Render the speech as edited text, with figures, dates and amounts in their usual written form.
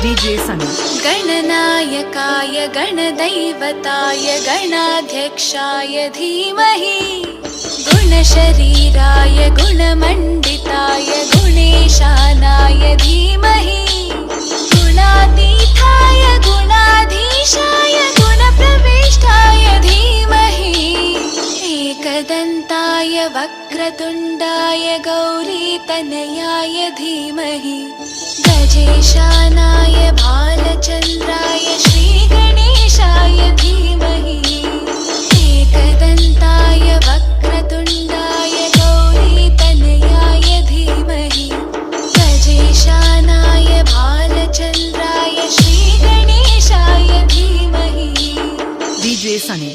DJ सनी। गणनायकाय गणदैवताय गणाध्यक्षाय धीमहि गुणशरीराय गुणमण्डिताय गुणेशानाय धीमहि गुणातीताय गुणाधीशाय गुणप्रविष्टाय धीमहि एकदन्ताय वक्रतुण्डाय गौरीतनयाय धीमहि गजेशानाय भालचन्द्राय श्रीगणेशाय धीमहि एकदन्ताय वक्रतुण्डाय गौरीतनयाय धीमहि गजेशानाय भालचन्द्राय श्रीगणेशाय धीमहि डीजे सनी।